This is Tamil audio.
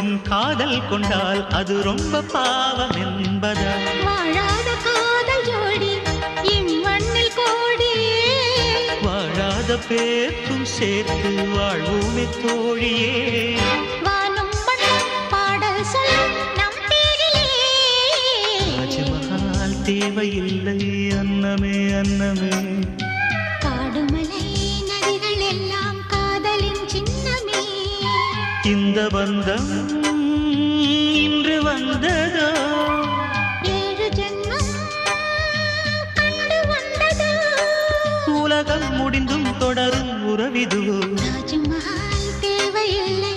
மீண்டும் காதல் கொண்டால் அது ரொம்ப பாவம் என்பதா? வாழாத காதல் ஜோடி இம்மண்ணில் கோடி, வாழாத பேர்க்கும் சேர்த்து வாழ்வோமே தோழியே. வானும் மண்ணும் பாடல் சொல்லும் நம் பேரிலே. ராஜமஹால் தேவையில்லை அன்னமே அன்னமே. காடுமலை நதிகள் எல்லாம் காதலின் சின்னமே. இந்த பந்தம் இன்று வந்ததோ, 7 ஜென்மம் கண்டு வந்ததோ. உலகம் முடிந்தும் தொடரும் உறவிதுவோ. ராஜமஹால் தேவையில்லை